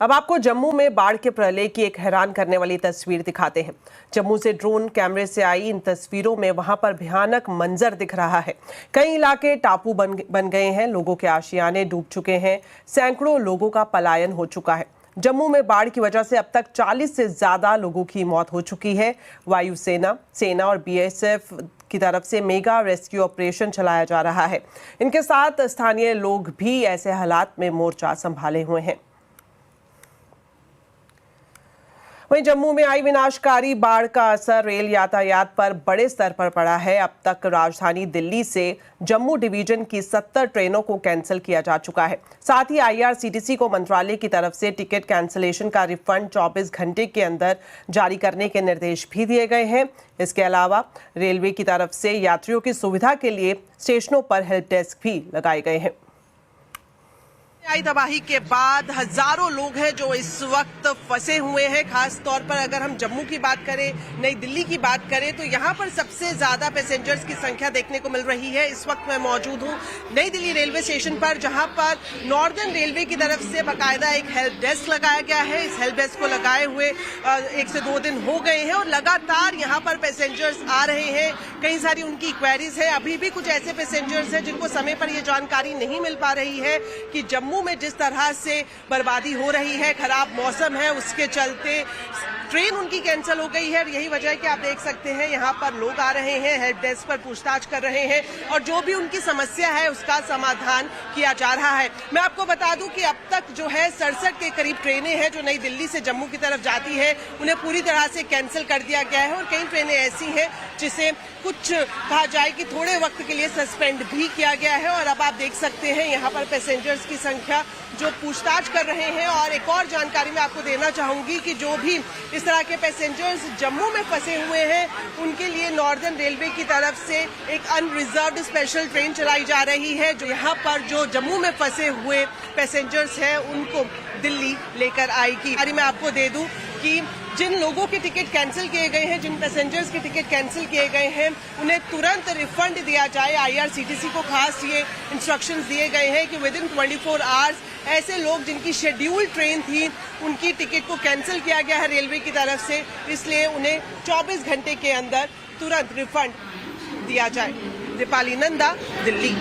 अब आपको जम्मू में बाढ़ के प्रलय की एक हैरान करने वाली तस्वीर दिखाते हैं। जम्मू से ड्रोन कैमरे से आई इन तस्वीरों में वहां पर भयानक मंजर दिख रहा है। कई इलाके टापू बन गए हैं, लोगों के आशियाने डूब चुके हैं, सैकड़ों लोगों का पलायन हो चुका है। जम्मू में बाढ़ की वजह से अब तक 40 से ज्यादा लोगों की मौत हो चुकी है। वायुसेना, सेना और बीएसएफ की तरफ से मेगा रेस्क्यू ऑपरेशन चलाया जा रहा है। इनके साथ स्थानीय लोग भी ऐसे हालात में मोर्चा संभाले हुए हैं। वहीं जम्मू में आई विनाशकारी बाढ़ का असर रेल यातायात पर बड़े स्तर पर पड़ा है। अब तक राजधानी दिल्ली से जम्मू डिवीजन की 70 ट्रेनों को कैंसिल किया जा चुका है। साथ ही आईआरसीटीसी को मंत्रालय की तरफ से टिकट कैंसिलेशन का रिफंड 24 घंटे के अंदर जारी करने के निर्देश भी दिए गए हैं। इसके अलावा रेलवे की तरफ से यात्रियों की सुविधा के लिए स्टेशनों पर हेल्प डेस्क भी लगाए गए हैं। आई तबाही के बाद हजारों लोग हैं जो इस वक्त फंसे हुए हैं। खास तौर पर अगर हम जम्मू की बात करें, नई दिल्ली की बात करें, तो यहाँ पर सबसे ज्यादा पैसेंजर्स की संख्या देखने को मिल रही है। इस वक्त मैं मौजूद हूँ नई दिल्ली रेलवे स्टेशन पर, जहाँ पर नॉर्दर्न रेलवे की तरफ से बाकायदा एक हेल्प डेस्क लगाया गया है। इस हेल्प डेस्क को लगाए हुए 1 से 2 दिन हो गए हैं और लगातार यहाँ पर पैसेंजर्स आ रहे हैं। कई सारी उनकी क्वेरीज है। अभी भी कुछ ऐसे पैसेंजर्स हैं जिनको समय पर यह जानकारी नहीं मिल पा रही है कि जम्मू में जिस तरह से बर्बादी हो रही है, खराब मौसम है, उसके चलते ट्रेन उनकी कैंसिल हो गई है। यही वजह है कि आप देख सकते हैं यहाँ पर लोग आ रहे हैं, हेल्प डेस्क पर पूछताछ कर रहे हैं और जो भी उनकी समस्या है उसका समाधान किया जा रहा है। मैं आपको बता दूं कि अब तक जो है 67 के करीब ट्रेनें हैं जो नई दिल्ली से जम्मू की तरफ जाती है, उन्हें पूरी तरह से कैंसिल कर दिया गया है और कई ट्रेनें ऐसी हैं जिसे कुछ कहा जाए कि थोड़े वक्त के लिए सस्पेंड भी किया गया है। और अब आप देख सकते हैं यहाँ पर पैसेंजर्स की संख्या जो पूछताछ कर रहे हैं। और एक और जानकारी मैं आपको देना चाहूंगी कि जो भी इस तरह के पैसेंजर्स जम्मू में फंसे हुए हैं, उनके लिए नॉर्दर्न रेलवे की तरफ से एक अनरिजर्व्ड स्पेशल ट्रेन चलाई जा रही है, जो यहाँ पर जो जम्मू में फंसे हुए पैसेंजर्स हैं उनको दिल्ली लेकर आएगी। अरे मैं आपको दे दूं कि जिन लोगों के टिकट कैंसिल किए गए हैं, जिन पैसेंजर्स के टिकट कैंसिल किए गए हैं, उन्हें तुरंत रिफंड दिया जाए। आईआरसीटीसी को खास ये इंस्ट्रक्शंस दिए गए हैं कि विद इन 24 आवर्स ऐसे लोग जिनकी शेड्यूल ट्रेन थी उनकी टिकट को कैंसिल किया गया है रेलवे की तरफ से, इसलिए उन्हें 24 घंटे के अंदर तुरंत रिफंड दिया जाए। दीपाली नंदा, दिल्ली।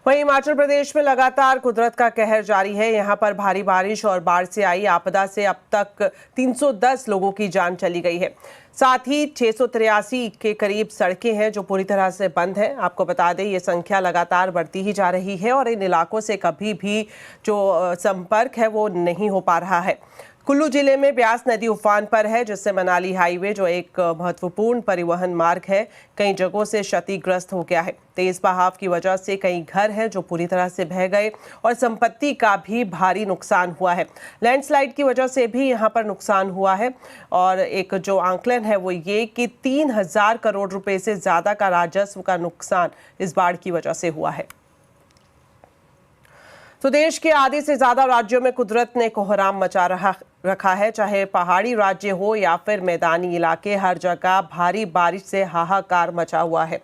वहीं हिमाचल प्रदेश में लगातार कुदरत का कहर जारी है। यहां पर भारी बारिश और बाढ़ से आई आपदा से अब तक 310 लोगों की जान चली गई है। साथ ही 683 के करीब सड़कें हैं जो पूरी तरह से बंद हैं। आपको बता दें ये संख्या लगातार बढ़ती ही जा रही है और इन इलाकों से कभी भी जो संपर्क है वो नहीं हो पा रहा है। कुल्लू जिले में ब्यास नदी उफान पर है, जिससे मनाली हाईवे जो एक महत्वपूर्ण परिवहन मार्ग है कई जगहों से क्षतिग्रस्त हो गया है। तेज बहाव की वजह से कई घर हैं जो पूरी तरह से बह गए और संपत्ति का भी भारी नुकसान हुआ है। लैंडस्लाइड की वजह से भी यहाँ पर नुकसान हुआ है और एक जो आंकलन है वो ये कि 3000 करोड़ रुपए से ज्यादा का राजस्व का नुकसान इस बाढ़ की वजह से हुआ है। तो देश के आधे से ज्यादा राज्यों में कुदरत ने कोहराम मचा रखा है, चाहे पहाड़ी राज्य हो या फिर मैदानी इलाके, हर जगह भारी बारिश से हाहाकार मचा हुआ है।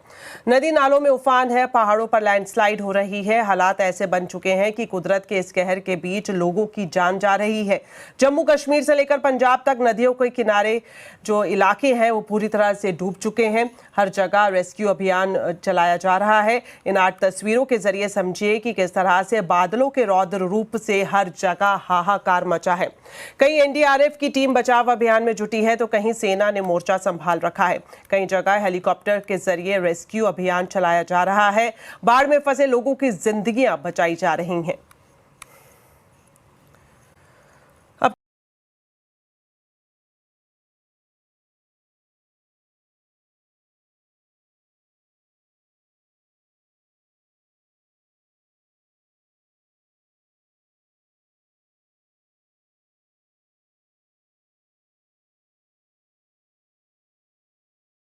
नदी नालों में उफान है, पहाड़ों पर लैंडस्लाइड हो रही है। हालात ऐसे बन चुके हैं कि कुदरत के इस कहर के बीच लोगों की जान जा रही है। जम्मू कश्मीर से लेकर पंजाब तक नदियों के किनारे जो इलाके हैं वो पूरी तरह से डूब चुके हैं। हर जगह रेस्क्यू अभियान चलाया जा रहा है। इन 8 तस्वीरों के जरिए समझिए कि किस तरह से बादलों के रौद्र रूप से हर जगह हाहाकार मचा है। कहीं एनडीआरएफ की टीम बचाव अभियान में जुटी है तो कहीं सेना ने मोर्चा संभाल रखा है। कई जगह हेलीकॉप्टर के जरिए रेस्क्यू अभियान चलाया जा रहा है। बाढ़ में फंसे लोगों की जिंदगियां बचाई जा रही हैं।